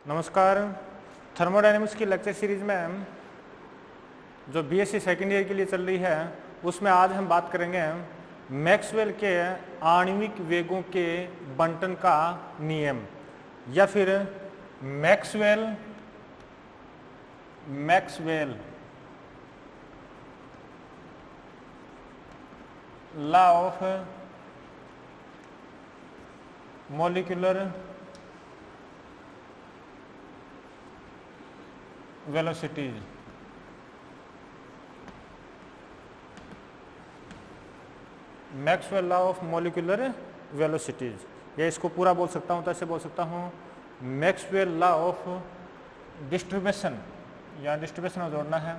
नमस्कार। थर्मोडायनेमिक्स की lecture series में जो बीएससी सेकेंड ईयर के लिए चल रही है उसमें आज हम बात करेंगे मैक्सवेल के आणविक वेगों के बंटन का नियम या फिर Maxwell law of molecular velocities. Maxwell law of molecular velocities, या इसको पूरा बोल सकता हूं तो ऐसे बोल सकता हूं मैक्सवेल लॉ ऑफ डिस्ट्रीब्यूशन, या डिस्ट्रीब्यूशन में जोड़ना है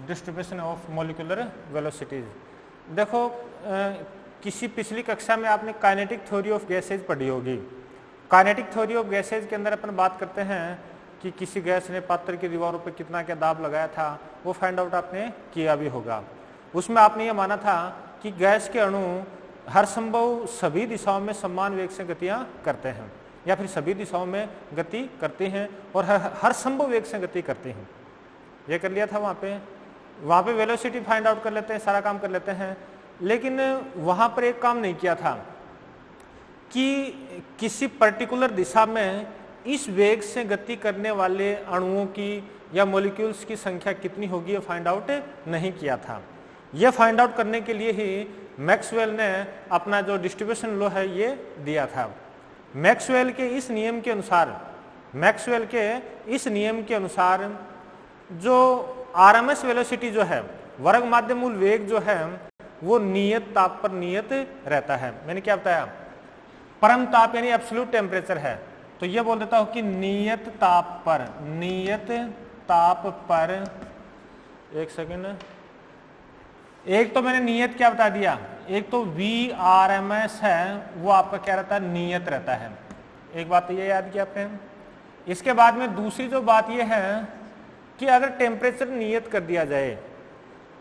डिस्ट्रीब्यूशन ऑफ मॉलिक्यूलर वेलोसिटीज। देखो किसी पिछली कक्षा में आपने काइनेटिक थ्योरी ऑफ गैसेज पढ़ी होगी। काइनेटिक थ्योरी ऑफ गैसेज के अंदर अपन बात करते हैं कि किसी गैस ने पात्र की दीवारों पर कितना क्या दाब लगाया था, वो फाइंड आउट आपने किया भी होगा। उसमें आपने ये माना था कि गैस के अणु हर संभव सभी दिशाओं में समान वेग से गतियां करते हैं, या फिर सभी दिशाओं में गति करते हैं और हर संभव वेग से गति करते हैं। ये कर लिया था वहाँ पे वेलोसिटी फाइंड आउट कर लेते हैं, सारा काम कर लेते हैं। लेकिन वहाँ पर एक काम नहीं किया था कि किसी पर्टिकुलर दिशा में इस वेग से गति करने वाले अणुओं की या मॉलिक्यूल्स की संख्या कितनी होगी, ये फाइंड आउट नहीं किया था। ये फाइंड आउट करने के लिए ही मैक्सवेल ने अपना जो डिस्ट्रीब्यूशन लॉ है ये दिया था। मैक्सवेल के इस नियम के अनुसार जो आरएमएस वेलोसिटी जो है, वर्ग माध्य मूल वेग जो है, वो नियत ताप पर नियत रहता है। मैंने क्या बताया, परम ताप यानी एब्सोल्यूट टेम्परेचर है, तो ये बोल देता हूं कि नियत ताप पर एक सेकेंड, एक तो मैंने नियत क्या बता दिया, एक तो VRMS है वो आपका क्या रहता है, नियत रहता है। एक बात तो ये याद किया आपने। इसके बाद में दूसरी जो बात ये है कि अगर टेम्परेचर नियत कर दिया जाए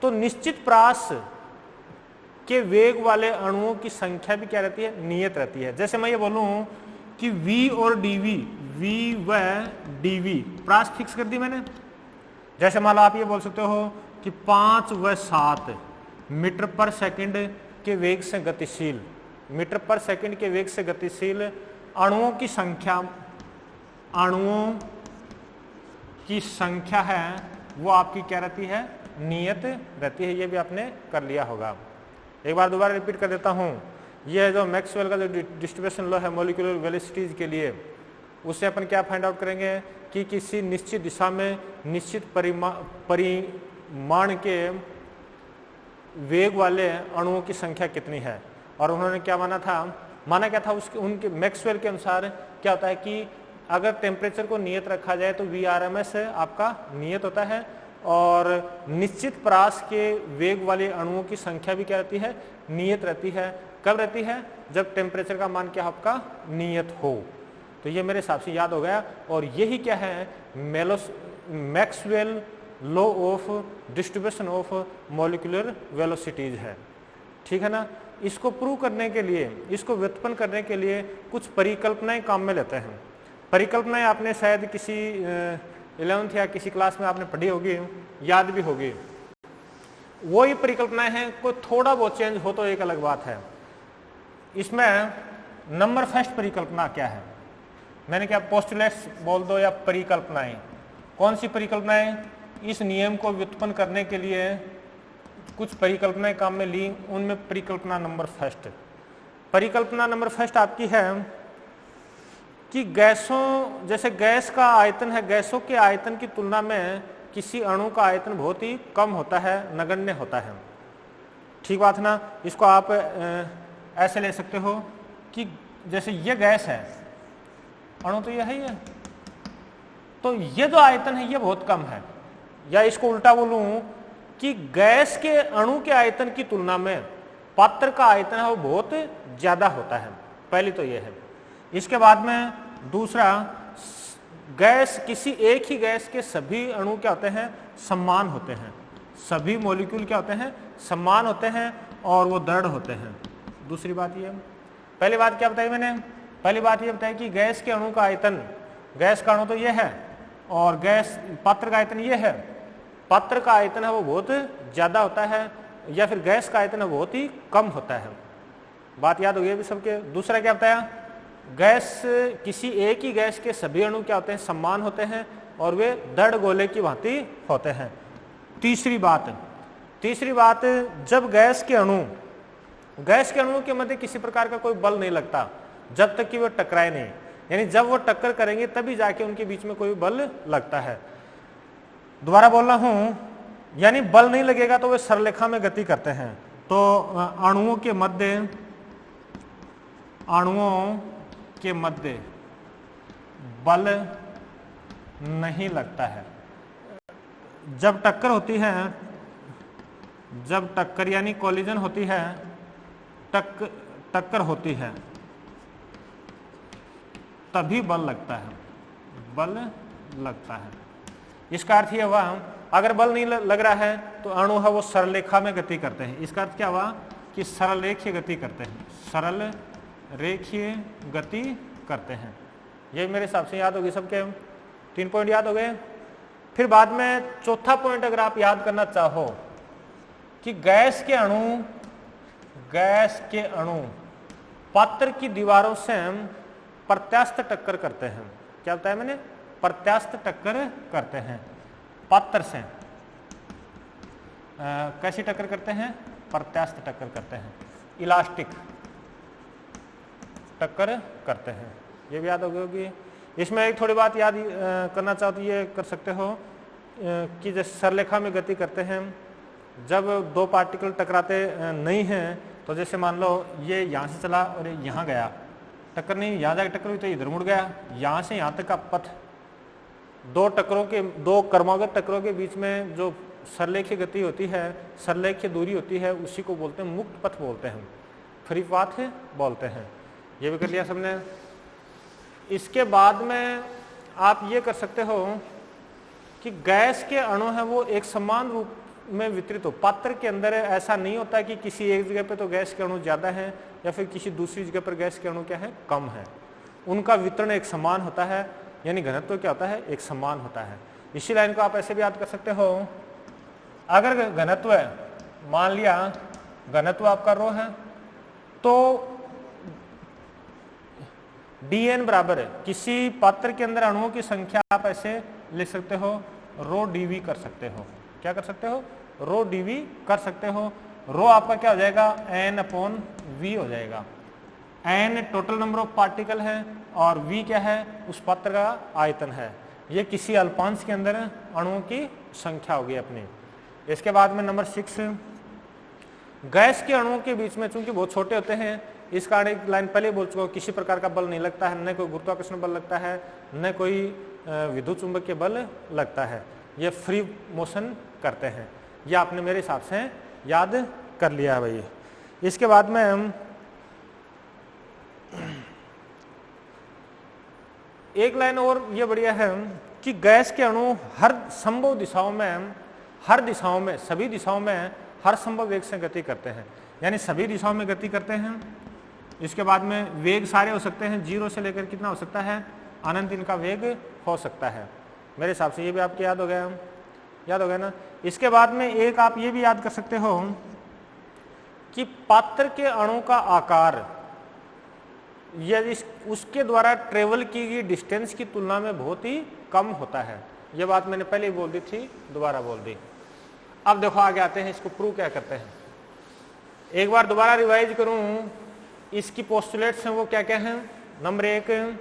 तो निश्चित प्रास के वेग वाले अणुओं की संख्या भी क्या रहती है, नियत रहती है। जैसे मैं ये बोलूं कि V और dV, V व dV प्रास फिक्स कर दी मैंने। जैसे मान लो आप ये बोल सकते हो कि 5 व 7 मीटर पर सेकंड के वेग से गतिशील, मीटर पर सेकंड के वेग से गतिशील अणुओं की संख्या है वो आपकी क्या रहती है, नियत रहती है। ये भी आपने कर लिया होगा। एक बार दोबारा रिपीट कर देता हूं, यह जो मैक्सवेल का जो डिस्ट्रीब्यूशन लॉ है मॉलिक्यूलर वेलोसिटीज के लिए, उससे अपन क्या फाइंड आउट करेंगे कि किसी निश्चित दिशा में निश्चित परिमाण के वेग वाले अणुओं की संख्या कितनी है। और उन्होंने क्या माना क्या था उनके मैक्सवेल के अनुसार क्या होता है कि अगर टेम्परेचर को नियत रखा जाए तो VRMS आपका नियत होता है, और निश्चित प्रास के वेग वाले अणुओं की संख्या भी क्या रहती है, नियत रहती है। कब रहती है, जब टेम्परेचर का मान क्या आपका नियत हो। तो ये मेरे हिसाब से याद हो गया, और यही क्या है, Maxwell law of distribution of molecular velocities है। ठीक है ना। इसको प्रूव करने के लिए, इसको व्युत्पन्न करने के लिए कुछ परिकल्पनाएं काम में लेते हैं। परिकल्पनाएं आपने शायद किसी 11th या किसी क्लास में आपने पढ़ी होगी, याद भी होगी। वही परिकल्पनाएं हैं, कोई थोड़ा बहुत चेंज हो तो एक अलग बात है। इसमें नंबर फर्स्ट परिकल्पना क्या है, मैंने क्या पोस्टुलेट्स बोल दो या परिकल्पनाएं। कौन सी परिकल्पनाएं, इस नियम को व्युत्पन्न करने के लिए कुछ परिकल्पनाएं काम में ली, उनमें परिकल्पना नंबर फर्स्ट आपकी है कि गैसों, जैसे गैस का आयतन है, गैसों के आयतन की तुलना में किसी अणु का आयतन बहुत ही कम होता है, नगण्य होता है। ठीक बात ना। इसको आप ऐसे ले सकते हो कि जैसे ये गैस है, अणु तो ये है ही है, तो ये जो आयतन है ये बहुत कम है। या इसको उल्टा बोलूं कि गैस के अणु के आयतन की तुलना में पात्र का आयतन है वो बहुत ज्यादा होता है। पहली तो ये है। इसके बाद में दूसरा, गैस, किसी एक ही गैस के सभी अणु क्या होते हैं, समान होते हैं। सभी मॉलिक्यूल क्या होते हैं, समान होते हैं और वो दृढ़ होते हैं। दूसरी बात ये, पहली बात क्या बताई मैंने, पहली बात ये बताई कि गैस के अणु का आयतन, गैस का अणु तो ये है और गैस पात्र का आयतन ये है, पात्र का आयतन है वो बहुत ज्यादा होता है या फिर गैस का आयतन है बहुत ही कम होता है। बात याद हो गई अभी सबके। दूसरा क्या बताया, गैस, किसी एक ही गैस के सभी अणु क्या होते हैं, समान होते हैं और वे दृढ़ गोले की भांति होते हैं। तीसरी बात, जब गैस के अणु के मध्य किसी प्रकार का कोई बल नहीं लगता जब तक कि वो टकराए नहीं, यानी जब वो टक्कर करेंगे तभी जाके उनके बीच में कोई बल लगता है। दोबारा बोल रहा हूं, यानी बल नहीं लगेगा तो वे सरलेखा में गति करते हैं। तो अणुओं के मध्य बल नहीं लगता है। जब टक्कर होती है, जब टक्कर यानी कोलिजन होती है, टक्कर होती है तभी बल लगता है। इसका अर्थ यह हुआ, अगर बल नहीं लग रहा है तो अणु है वो सरलरेखा में गति करते हैं। इसका अर्थ क्या हुआ कि सरल रेखीय गति करते हैं, सरल रेखीय गति करते हैं। ये मेरे हिसाब से याद होगी सबके, 3 पॉइंट याद हो गए। फिर बाद में चौथा पॉइंट अगर आप याद करना चाहो कि गैस के अणु पात्र की दीवारों से प्रत्यास्थ टक्कर करते हैं। क्या बताया मैंने, प्रत्यास्थ टक्कर करते हैं पात्र से। कैसी टक्कर करते हैं, प्रत्यास्थ टक्कर करते हैं, इलास्टिक टक्कर करते हैं। ये भी याद होगी। इसमें एक थोड़ी बात याद करना चाहो तो ये कर सकते हो कि जैसे सरलेखा में गति करते हैं, जब दो पार्टिकल टकराते नहीं हैं तो जैसे मान लो ये यहाँ से चला और ये यहाँ गया, टक्कर नहीं, यहाँ जाकर टक्कर हुई तो इधर मुड़ गया। यहाँ से यहाँ तक का पथ, दो क्रमागत टक्करों के बीच में जो सरलेखीय गति होती है, सरलेखीय दूरी होती है, उसी को बोलते हैं मुक्त पथ बोलते हैं, फ्री पाथ बोलते हैं। ये भी कर लिया सबने। इसके बाद में आप ये कर सकते हो कि गैस के अणु है वो एक समान रूप में वितरित हो। पात्र के अंदर ऐसा नहीं होता कि किसी एक जगह पे तो गैस के अणु ज्यादा है या फिर किसी दूसरी जगह पर गैस के अणु क्या है, कम है। उनका वितरण एक समान होता है, यानी घनत्व क्या होता है, एक समान होता है। इसी लाइन को आप ऐसे भी याद कर सकते हो, अगर घनत्व है, मान लिया घनत्व आपका रो है, तो dn बराबर है, किसी पात्र के अंदर अणुओं की संख्या आप ऐसे लिख सकते हो, रो dv कर सकते हो। क्या कर सकते हो, रो dv कर सकते हो। रो आपका क्या हो जाएगा, n/v हो जाएगा। n total number of particle है और v क्या है, उस पात्र का आयतन है। ये किसी अल्पांश के अंदर अणुओं की संख्या होगी अपनी। इसके बाद में नंबर 6, गैस के अणुओं के बीच में चूंकि बहुत छोटे होते हैं, इस कारण एक लाइन पहले बोल चुका हूं, किसी प्रकार का बल नहीं लगता है, न कोई गुरुत्वाकर्षण बल लगता है, न कोई विद्युत चुंबकीय बल लगता है। ये फ्री मोशन करते हैं। ये आपने मेरे हिसाब से याद कर लिया है भाई। इसके बाद में हम एक लाइन और ये बढ़िया है कि गैस के अणु हर संभव दिशाओं में, सभी दिशाओं में हर संभव वेग से गति करते हैं, यानी सभी दिशाओं में गति करते हैं। इसके बाद में वेग सारे हो सकते हैं, 0 से लेकर कितना हो सकता है, अनंत इनका वेग हो सकता है। मेरे हिसाब से ये भी आपके याद हो गया ना। इसके बाद में एक आप ये भी याद कर सकते हो कि पात्र के अणु का आकार यदि उसके द्वारा ट्रेवल की गई डिस्टेंस की तुलना में बहुत ही कम होता है। ये बात मैंने पहले ही बोल दी थी, दोबारा बोल दी। अब देखो आगे आते हैं, इसको प्रूव क्या करते हैं। एक बार दोबारा रिवाइज करूं, इसकी पोस्टुलेट्स हैं वो क्या क्या हैं। नंबर 1,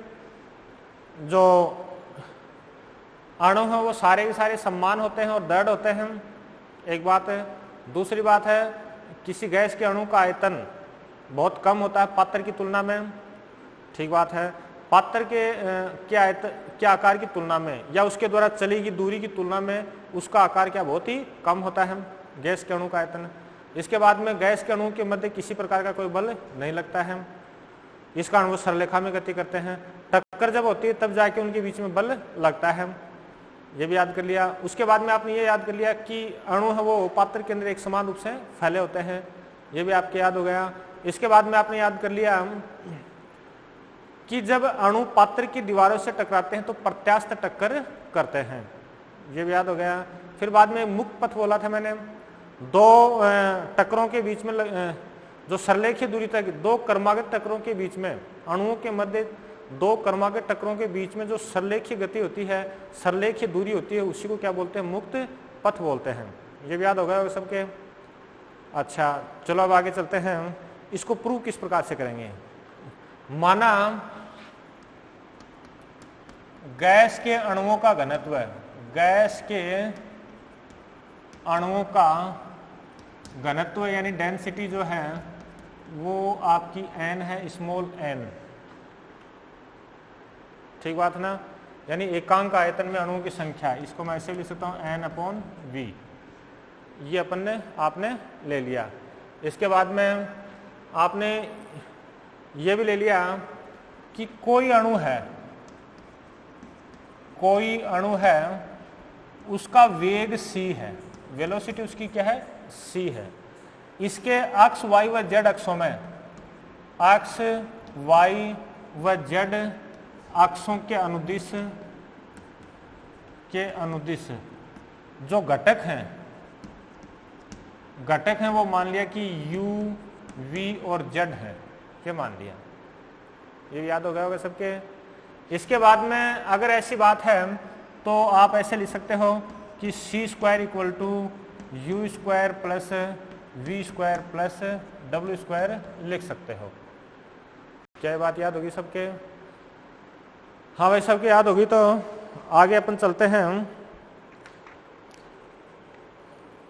जो अणु हैं वो सारे के सारे समान होते हैं और दृढ़ होते हैं, एक बात है। दूसरी बात है, किसी गैस के अणु का आयतन बहुत कम होता है पात्र की तुलना में, ठीक बात है। पात्र के आकार की तुलना में या उसके द्वारा चली गई दूरी की तुलना में उसका आकार क्या बहुत ही कम होता है गैस के अणु का आयतन। इसके बाद में गैस के अणु के मध्य किसी प्रकार का कोई बल नहीं लगता है, इस कारण वो सरलेखा में गति करते हैं। टक्कर जब होती है तब जाके उनके बीच में बल लगता है, ये भी याद कर लिया। उसके बाद में आपने ये याद कर लिया कि अणु है वो पात्र के अंदर एक समान रूप से फैले होते हैं, ये भी आपके याद हो गया। इसके बाद में आपने याद कर लिया कि जब अणु पात्र की दीवारों से टकराते हैं तो प्रत्यास्थ टक्कर करते हैं, ये भी याद हो गया। फिर बाद में मुक्त पथ बोला था मैंने, दो टक्करों के बीच में जो सरलेखीय दूरी तक, दो क्रमागत टक्करों के बीच में, अणुओं के मध्य दो क्रमागत टक्करों के बीच में जो सरलेखीय गति होती है, सरलेखीय दूरी होती है, उसी को क्या बोलते हैं? मुक्त पथ बोलते हैं। ये भी याद होगा सबके। अच्छा चलो अब आगे चलते हैं, इसको प्रूव किस प्रकार से करेंगे। माना गैस के अणुओं का घनत्व, गैस के अणुओं का घनत्व यानी डेंसिटी जो है वो आपकी n है, स्मॉल n, ठीक बात ना। यानी एकांक आयतन में अणुओं की संख्या, इसको मैं ऐसे लिख सकता हूँ n/v, ये आपने ले लिया। इसके बाद में आपने ये भी ले लिया कि कोई अणु है, उसका वेग c है, वेलोसिटी उसकी क्या है? c है। इसके अक्ष y व z अक्षों में, अक्ष y व z अक्षों के अनुदिश जो घटक हैं वो मान लिया कि u, v और z है, ये मान लिया। ये याद हो गया होगा सबके। इसके बाद में अगर ऐसी बात है तो आप ऐसे लिख सकते हो कि c² = u² plus v² plus w² लिख सकते हो। क्या ये बात याद होगी सबके? हाँ भाई सबके याद होगी। तो आगे अपन चलते हैं।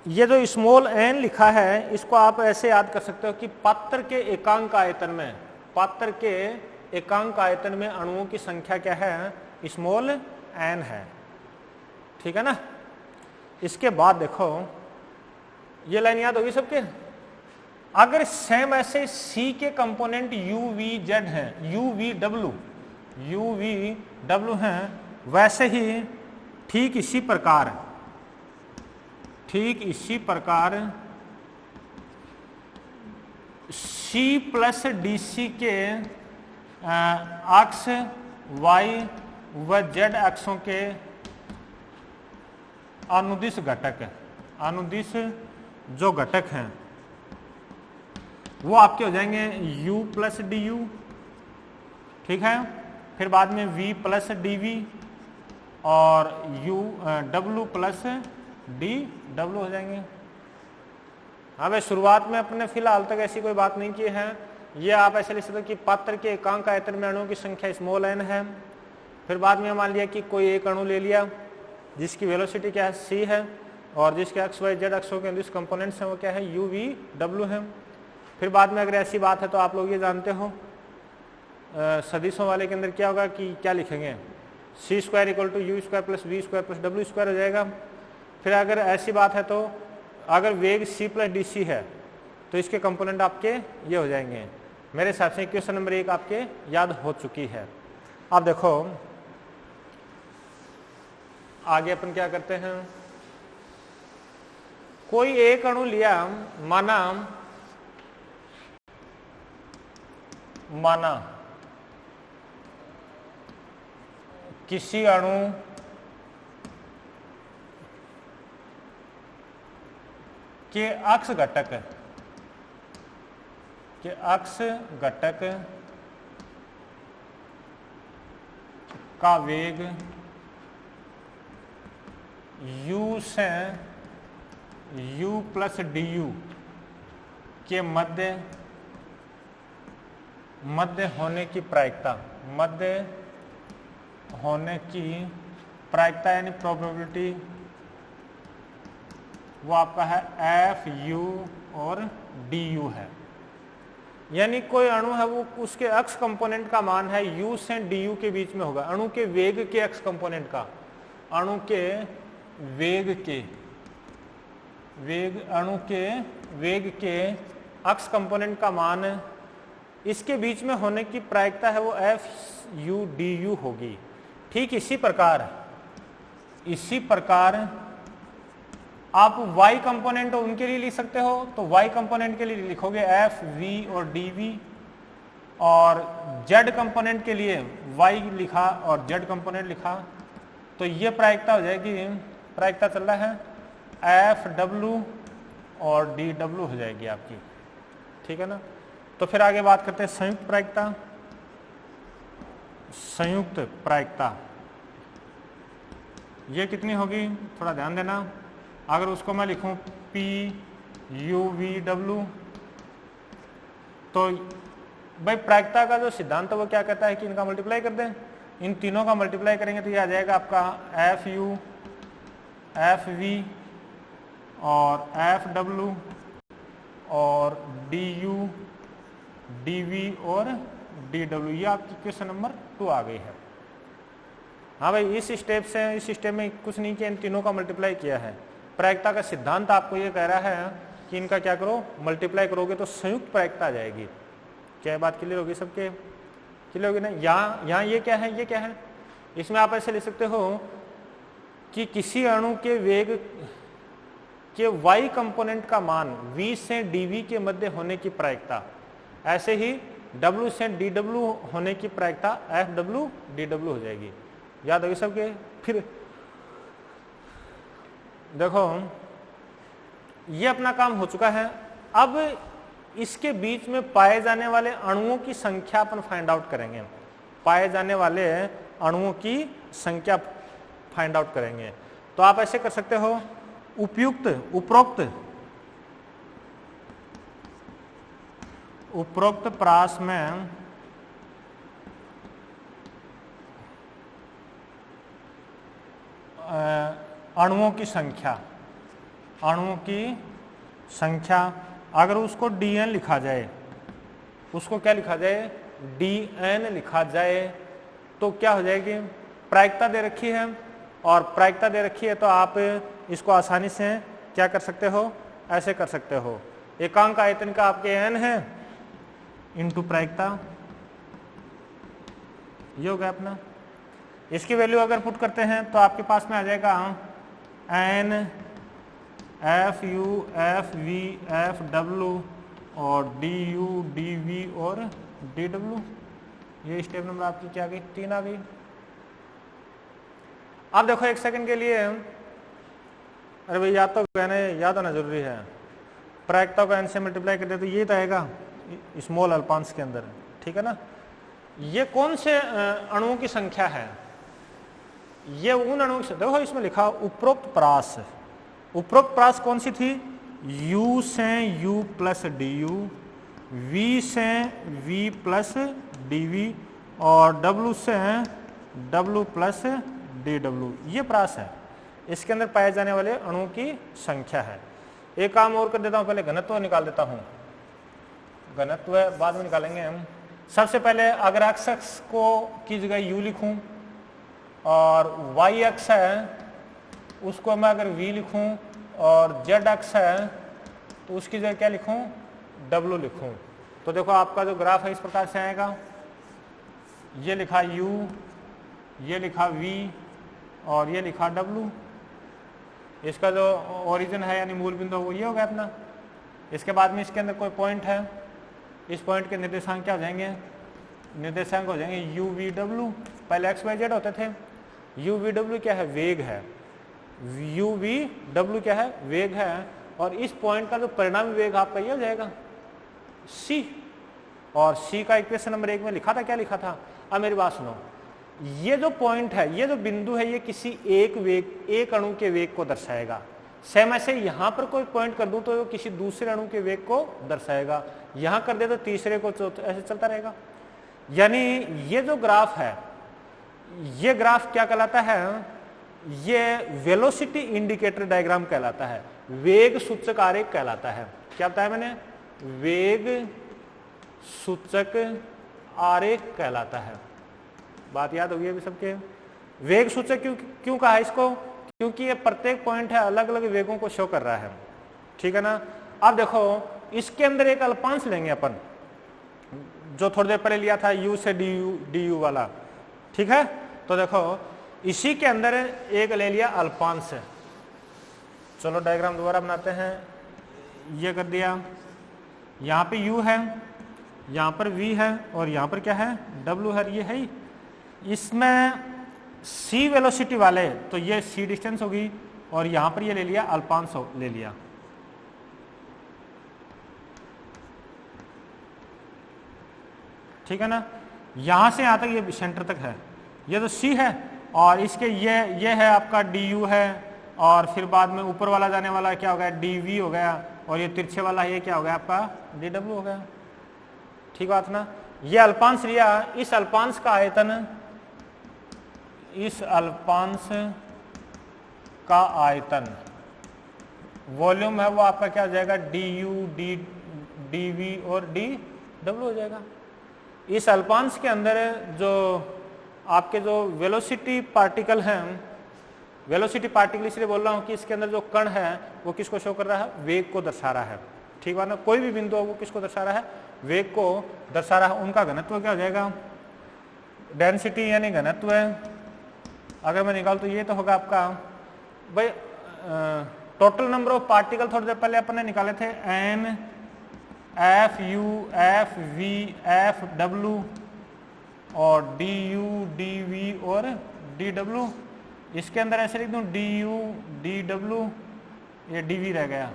ये जो स्मॉल n लिखा है इसको आप ऐसे याद कर सकते हो कि पात्र के एकांक आयतन में अणुओं की संख्या क्या है? स्मॉल n है, ठीक है ना। इसके बाद देखो ये लाइन याद होगी सबके। अगर सेम ऐसे C के कंपोनेंट u, v, z हैं, u, v, w हैं, वैसे ही ठीक इसी प्रकार C प्लस dc के अक्ष y व z अक्षों के अनुदिश जो घटक हैं वो आपके हो जाएंगे u प्लस du, ठीक है। फिर बाद में v प्लस dv और w प्लस dw हो जाएंगे। हाँ भाई शुरुआत में अपने फिलहाल तक ऐसी कोई बात नहीं की है। ये आप ऐसे लिख सकते हो कि पात्र के एकांक आयतन में अणुओं की संख्या स्मॉल n है। फिर बाद में मान लिया कि कोई एक अणु ले लिया जिसकी वेलोसिटी क्या है? c है, और जिसके अक्ष y z अक्षों के अनुदिश कंपोनेंट्स हैं वो क्या है? u, v, w है। फिर बाद में अगर ऐसी बात है तो आप लोग ये जानते हो सदिशों वाले के अंदर क्या होगा कि क्या लिखेंगे? c² = u² plus v² plus w² हो जाएगा। फिर अगर ऐसी बात है तो अगर वेग c प्लस dc है तो इसके कंपोनेंट आपके ये हो जाएंगे। मेरे हिसाब से क्वेश्चन नंबर 1 आपके याद हो चुकी है। अब देखो आगे अपन क्या करते हैं। कोई एक अणु लिया, माना किसी अणु के अक्ष घटक का वेग u से u प्लस du के मध्य होने की प्रायिकता यानी प्रोबेबिलिटी वो आपका है Fu और Du है। यानी कोई अणु है वो उसके अक्ष कंपोनेंट का मान है u से du के बीच में होगा। अणु के वेग के अक्ष कंपोनेंट का, अणु के वेग के अक्ष कंपोनेंट का मान इसके बीच में होने की प्रायिकता है वो Fu du होगी। ठीक इसी प्रकार आप y कंपोनेंट उनके लिए लिख सकते हो, तो y कंपोनेंट के लिए लिखोगे एफ वी और डी वी, और z कंपोनेंट के लिए y लिखा और z कंपोनेंट लिखा, तो ये प्रायिकता हो जाएगी, प्रायिकता चल रहा है एफ डब्ल्यू और डी डब्ल्यू हो जाएगी आपकी, ठीक है ना। तो फिर आगे बात करते हैं संयुक्त प्रायिकता। संयुक्त प्रायिकता ये कितनी होगी, थोड़ा ध्यान देना। अगर उसको मैं लिखूं पी यू वी डब्ल्यू, तो भाई प्रायिकता का जो सिद्धांत है वो क्या कहता है कि इनका मल्टीप्लाई कर दें, इन तीनों का मल्टीप्लाई करेंगे तो ये आ जाएगा आपका एफ यू एफ वी और एफ डब्ल्यू और डी यू डी वी और डी डब्ल्यू। ये आपकी क्वेश्चन नंबर 2 आ गई है। हाँ भाई, इस स्टेप में कुछ नहीं किया, इन तीनों का मल्टीप्लाई किया है। प्रायिकता का सिद्धांत आपको ये कह रहा है कि इनका क्या करो, मल्टीप्लाई करोगे तो संयुक्त प्रायिकता आ जाएगी। क्या बात क्लियर होगी सबके, क्लियर होगी ना। यहाँ ये क्या है, ये क्या है, इसमें आप ऐसे लिख सकते हो कि किसी अणु के वेग के y कंपोनेंट का मान v से dv के मध्य होने की प्रायिकता, ऐसे ही w से dw होने की प्रायिकता fw dw हो जाएगी। याद होगी सबके। फिर देखो ये अपना काम हो चुका है। अब इसके बीच में पाए जाने वाले अणुओं की संख्या अपन फाइंड आउट करेंगे। पाए जाने वाले अणुओं की संख्या फाइंड आउट करेंगे। तो आप ऐसे कर सकते हो, उपरोक्त प्रास में अणुओं की संख्या अगर उसको dn लिखा जाए, उसको क्या लिखा जाए, dn लिखा जाए, तो क्या हो जाएगी, प्रायिकता दे रखी है और प्रायिकता दे रखी है तो आप इसको आसानी से क्या कर सकते हो, ऐसे कर सकते हो। एकांक आयतन का आपके n है इंटू प्रायिकता, ये हो गया अपना। इसकी वैल्यू अगर पुट करते हैं तो आपके पास में आ जाएगा n F u f v f डब्ल्यू और डी यू डी वी और डी डब्ल्यू। ये स्टेप नंबर आपकी क्या आ गई, 3 आ गई। अब देखो एक सेकंड के लिए, अरे भाई याद तो याद होना जरूरी है। प्रायिकता को n से मल्टीप्लाई कर दे तो ये तो आएगा स्मॉल अल्पांश के अंदर, ठीक है ना। ये कौन से अणुओं की संख्या है, ये उन अणुओं की, देखो इसमें लिखा उपरोक्त प्रास। उपरोक्त प्रास कौन सी थी, u से u plus D you, v से v प्लस डी वी और w से w प्लस डी डब्ल्यू। ये प्रास है, इसके अंदर पाए जाने वाले अणुओं की संख्या है। एक काम और कर देता हूं, पहले घनत्व निकाल देता हूं। घनत्व बाद में निकालेंगे हम। सबसे पहले अगर x को की जगह u लिखूं और y अक्ष है उसको मैं अगर v लिखूं और z अक्ष है तो उसकी जगह क्या लिखूं, w लिखूं, तो देखो आपका जो ग्राफ है इस प्रकार से आएगा। ये लिखा u, ये लिखा v और ये लिखा w। इसका जो ओरिजिन है यानी मूल बिंदु वो ये हो गया अपना। इसके बाद में इसके अंदर कोई पॉइंट है, इस पॉइंट के निर्देशांक क्या हो जाएंगे, निर्देशांक हो जाएंगे u v w। पहले x y z होते थे, u v w क्या है, वेग है। u v w क्या है, वेग है। और इस पॉइंट का जो परिणामी वेग आपका ये हो जाएगा c। और c का इक्वेशन नंबर 1 में लिखा था, क्या लिखा था। अब मेरी बात सुनो, ये जो पॉइंट है, ये जो बिंदु है, ये किसी एक अणु के वेग को दर्शाएगा। सेम ऐसे यहां पर कोई पॉइंट कर दूं तो किसी दूसरे अणु के वेग को दर्शाएगा, यहां कर दे तो तीसरे को, चौथे, ऐसे चलता रहेगा। यानी ये जो ग्राफ है, ये ग्राफ क्या कहलाता है, ये वेलोसिटी इंडिकेटर डायग्राम कहलाता है, वेग सूचक आरेख कहलाता है। क्या बताया मैंने, वेग सूचक आरेख कहलाता है। बात याद होगी अभी सबके। वेग सूचक क्यों कहा इसको, क्योंकि ये प्रत्येक पॉइंट है अलग अलग वेगों को शो कर रहा है, ठीक है ना। अब देखो इसके अंदर एक अल्पांश लेंगे अपन, जो थोड़ी देर पहले लिया था u से डी यू वाला, ठीक है। तो देखो इसी के अंदर एक ले लिया अल्पांश, चलो डायग्राम दोबारा बनाते हैं। ये कर दिया, यहाँ पे u है, यहाँ पर v है और यहाँ पर क्या है w है, ये है। इसमें c वेलोसिटी वाले तो ये c डिस्टेंस होगी और यहाँ पर ये ले लिया अल्पांश ले लिया। ठीक है ना, यहाँ से यहाँ तक ये सेंटर तक है, ये तो c है और इसके ये है आपका du है और फिर बाद में ऊपर वाला जाने वाला क्या हो गया dv हो गया और ये तिरछे वाला ये क्या हो गया आपका dw हो गया। ठीक बात ना, ये अल्पांश लिया, इस अल्पांश का आयतन, इस अल्पांश का आयतन वॉल्यूम है वो आपका क्या हो जाएगा du dv और dw हो जाएगा। इस अल्पांश के अंदर जो आपके जो वेलोसिटी पार्टिकल हैं, वेलोसिटी पार्टिकल इसलिए बोल रहा हूं कि इसके अंदर जो कण है वो किसको शो कर रहा है, वेग को दर्शा रहा है। ठीक बात ना, कोई भी बिंदु वो किसको दर्शा रहा है, वेग को दर्शा रहा है। उनका घनत्व क्या हो जाएगा, डेंसिटी यानी घनत्व है। अगर मैं निकाल तो ये तो होगा आपका भाई टोटल नंबर ऑफ पार्टिकल, थोड़ी देर पहले अपन ने निकाले थे n F u f v f डब्ल्यू और डी यू डी वी और डी डब्ल्यू। इसके अंदर ऐसे लिख दूं डी यू डी डब्ल्यू, ये डी वी रह गया।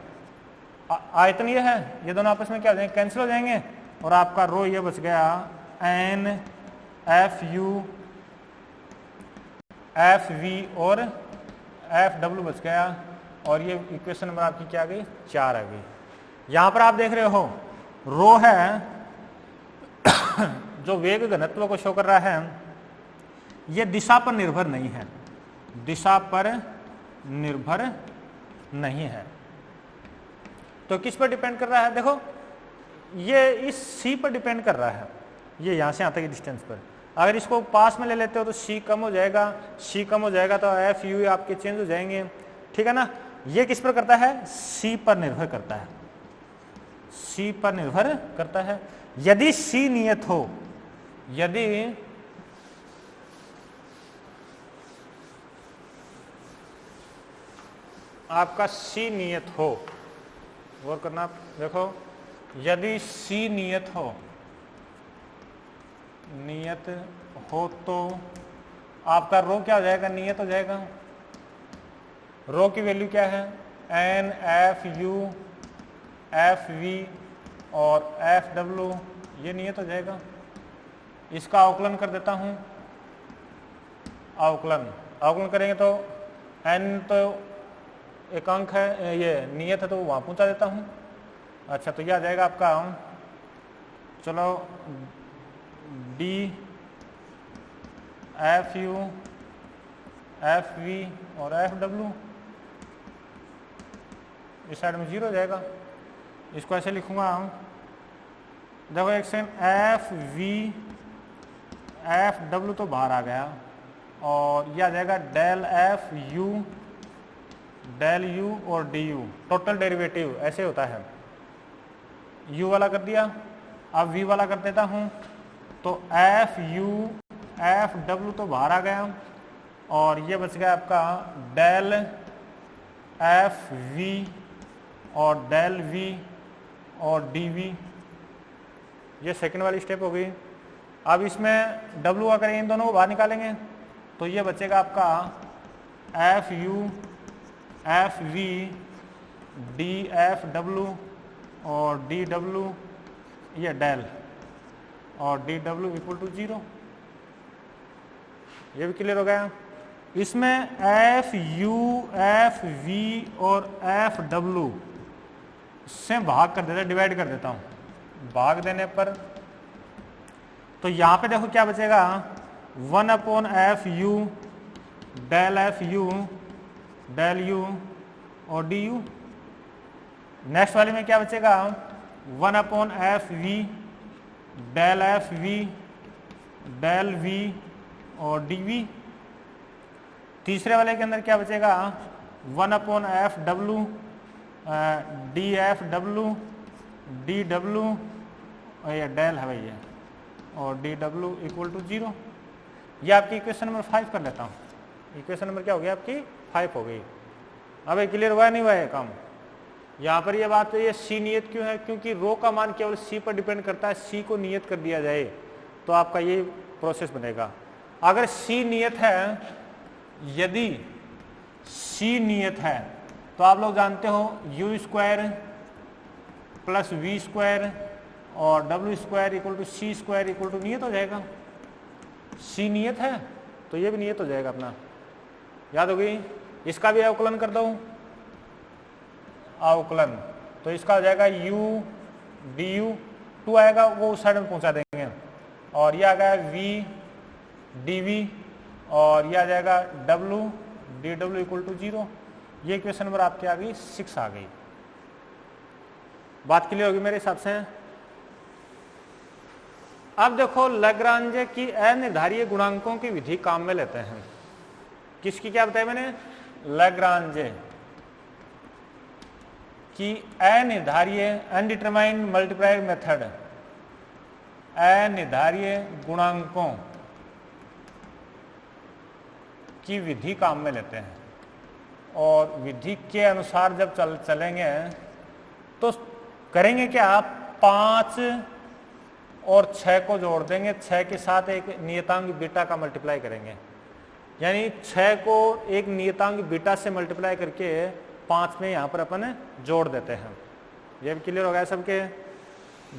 आयतन ये है, ये दोनों आपस में क्या हो जाएंगे, कैंसिल हो जाएंगे और आपका रो ये बच गया n f u f v और एफ डब्ल्यू बच गया और ये इक्वेशन नंबर आपकी क्या आ गई, 4 आ गई। यहां पर आप देख रहे हो रो है जो वेग घनत्व को शो कर रहा है, ये दिशा पर निर्भर नहीं है, दिशा पर निर्भर नहीं है। तो किस पर डिपेंड कर रहा है, देखो ये इस c पर डिपेंड कर रहा है, ये यहां से यहां तक की डिस्टेंस पर। अगर इसको पास में ले लेते हो तो c कम हो जाएगा, c कम हो जाएगा तो एफ यू आपके चेंज हो जाएंगे। ठीक है ना, ये किस पर करता है, c पर निर्भर करता है, c पर निर्भर करता है। यदि c नियत हो, यदि आपका c नियत हो, गौर करना, देखो यदि c नियत हो तो आपका रो क्या हो जाएगा, नियत हो जाएगा। रो की वैल्यू क्या है, n f u f v और एफ डब्ल्यू, ये नियत हो जाएगा। इसका अवकलन कर देता हूं, अवकलन करेंगे तो एन तो एक अंक है, ये नियत है तो वहां पहुंचा देता हूं। अच्छा, तो यह आ जाएगा आपका, चलो d f u f v और एफ डब्ल्यू, इस साइड में 0 हो जाएगा। इसको ऐसे लिखूंगा, देखो एक सेकंड, एफ वी एफ डब्ल्यू तो बाहर आ गया और यह आ जाएगा del f u del u और डी यू, टोटल डेरिवेटिव ऐसे होता है। u वाला कर दिया, अब v वाला कर देता हूं, तो एफ यू एफ डब्ल्यू तो बाहर आ गया और ये बच गया आपका डेल एफ वी और डेल वी और डी वी, ये सेकंड वाली स्टेप हो गई। अब इसमें w अगर इन दोनों को बाहर निकालेंगे तो ये बचेगा आपका f u f v d f डब्ल्यू और डी डब्ल्यू, ये डेल और डी डब्ल्यू इक्वल टू 0। ये भी क्लियर हो गया। इसमें एफ यू एफ वी और एफ डब्ल्यू से भाग कर देता, डिवाइड कर देता हूं। भाग देने पर तो यहां पे देखो क्या बचेगा, 1/f(u) del f(u) del u और du। नेक्स्ट वाले में क्या बचेगा, 1/f(v) del f(v) del v और dv। तीसरे वाले के अंदर क्या बचेगा, 1/f(w) df(w) dw और ये डेल है भैया और dw इक्वल टू 0। ये आपकी इक्वेशन नंबर 5 कर लेता हूँ। इक्वेशन नंबर क्या हो गया आपकी, 5 हो गई। अब क्लियर हुआ नहीं हुआ है काम? यहाँ पर ये बात है, ये सी नियत क्यों है? क्योंकि रो का मान केवल सी पर डिपेंड करता है। सी को नियत कर दिया जाए तो आपका ये प्रोसेस बनेगा। अगर सी नियत है, यदि सी नियत है तो आप लोग जानते हो u square plus v square और डब्ल्यू square equal to c square equal to नियत हो जाएगा। सी नियत है तो ये भी नियत हो जाएगा अपना, याद होगी। इसका भी अवकलन कर दो, अवकलन, तो इसका हो जाएगा u du, 2 आएगा वो उस साइड में पहुंचा देंगे, और ये आ गया v dv, और ये आ जाएगा w dw इक्वल टू 0। ये क्वेश्चन नंबर आपकी आ गई 6 आ गई। बात क्लियर होगी मेरे हिसाब से? अब देखो लैग्रांज की अनिर्धारीय गुणांकों की विधि काम में लेते हैं। किसकी क्या बताया मैंने? लैग्रांज की अनिर्धारीय अनडिटरमाइंड मल्टीप्लायर मेथड, अनिर्धारीय गुणांकों की विधि काम में लेते हैं। और विधि के अनुसार जब चलेंगे तो करेंगे क्या? 5 और 6 को जोड़ देंगे, 6 के साथ एक नियतांक बीटा का मल्टीप्लाई करेंगे, यानी 6 को एक नियतांक बीटा से मल्टीप्लाई करके 5 में यहां पर अपन जोड़ देते हैं। ये भी क्लियर हो गया सबके?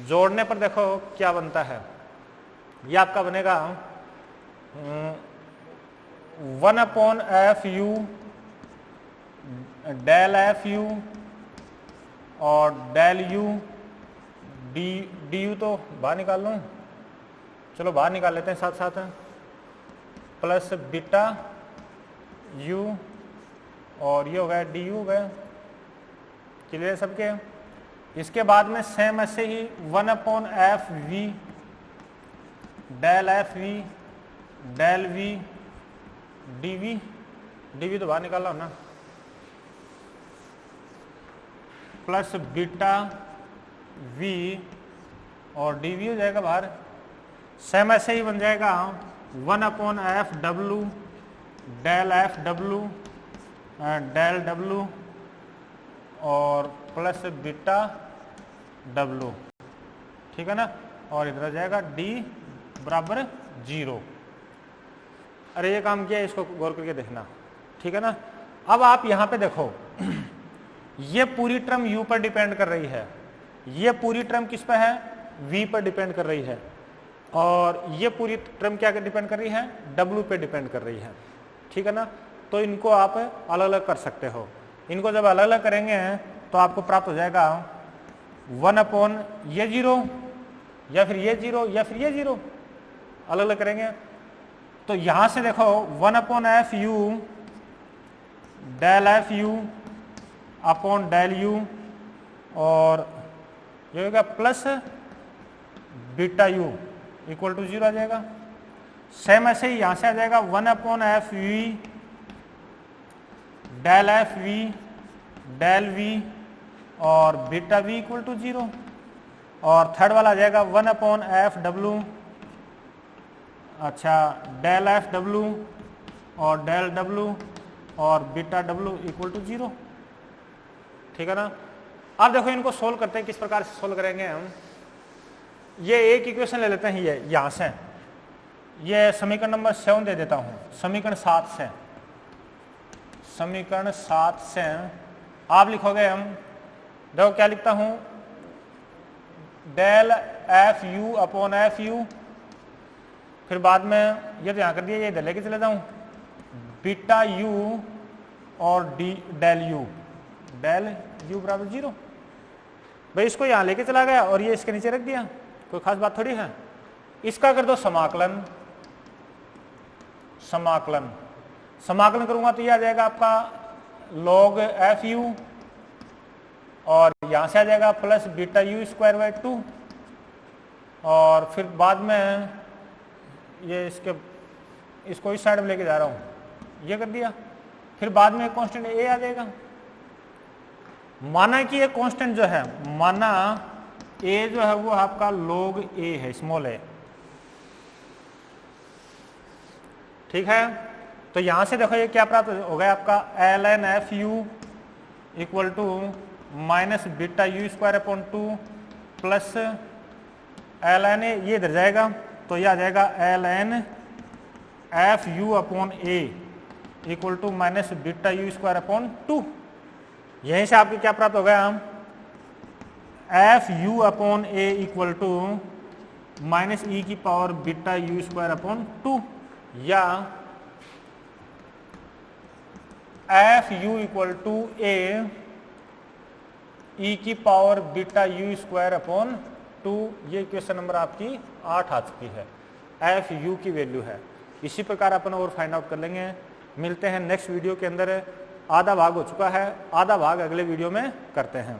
जोड़ने पर देखो क्या बनता है, ये आपका बनेगा 1/f(u) डेल f(u) और डेल u du, तो बाहर निकाल लूं, चलो बाहर निकाल लेते हैं साथ साथ, प्लस बीटा u और ये हो गया du हो गया। क्लियर सबके? इसके बाद में सेम ऐसे ही 1/f(v) del f(v) del v dv तो बाहर निकाला हो ना, प्लस बीटा v और dv हो जाएगा बाहर। सेम ऐसे ही बन जाएगा 1/f(w) del f(w) del w और प्लस बीटा w, ठीक है ना। और इधर आ जाएगा d बराबर 0। अरे ये काम किया, इसको गौर करके देखना, ठीक है ना। अब आप यहां पे देखो, ये पूरी टर्म u पर डिपेंड कर रही है, ये पूरी टर्म किस पर है? v पर डिपेंड कर रही है, और ये पूरी टर्म क्या डिपेंड कर रही है? w पे डिपेंड कर रही है, ठीक है ना। तो इनको आप अलग अलग कर सकते हो। इनको जब अलग अलग करेंगे तो आपको प्राप्त हो जाएगा 1/ ये 0 या फिर ये 0 या फिर ये 0, अलग अलग करेंगे। तो यहां से देखो 1/f(u) del f(u) upon del u और ये होगा plus beta u equal to 0 आ जाएगा। सेम ऐसे ही यहां से आ जाएगा 1/f(v) del f(v) del v और बीटा v इक्वल टू 0, और थर्ड वाला आ जाएगा 1/f(w) अच्छा डेल f(w) और डेल w और बीटा w इक्वल टू 0, ठीक है ना। अब देखो इनको सोल्व करते हैं, किस प्रकार से सोल्व करेंगे हम। ये एक इक्वेशन ले लेते हैं, ये यहां से, ये समीकरण नंबर 7 दे देता हूं, समीकरण 7 से, समीकरण 7 से आप लिखोगे, हम देखो क्या लिखता हूं, डेल f(u) अपॉन f(u), फिर बाद में ये तो यहां कर दिया, ये इधर लेके चले जाऊं, बीटा u और डेल u, डेल u बराबर 0। भाई इसको यहां लेके चला गया और ये इसके नीचे रख दिया, कोई खास बात थोड़ी है। इसका कर दो समाकलन, समाकलन समाकलन करूंगा तो ये आ जाएगा आपका log f(u) और यहां से आ जाएगा plus beta u square by 2, और फिर बाद में ये इसको इस साइड में लेके जा रहा हूं, ये कर दिया। फिर बाद में कांस्टेंट a आ जाएगा। माना कि ये कांस्टेंट जो है, माना a जो है वो आपका log a है, स्मॉल a, ठीक है। तो यहां से देखो ये क्या प्राप्त हो गया आपका ln f(u) equal to minus beta u square upon 2 plus l n a, ये इधर जाएगा तो यह आ जाएगा l n f u upon a equal to minus beta u square upon 2। यहीं से आपके क्या प्राप्त हो गया, f u upon a equal to minus e की power beta u square upon 2 या f u equal to a e की power beta u square upon 2। ये क्वेश्चन नंबर आपकी 8 आ चुकी है, एफ यू की वैल्यू है। इसी प्रकार अपन और फाइंड आउट कर लेंगे। मिलते हैं नेक्स्ट वीडियो के अंदर। आधा भाग हो चुका है, आधा भाग अगले वीडियो में करते हैं।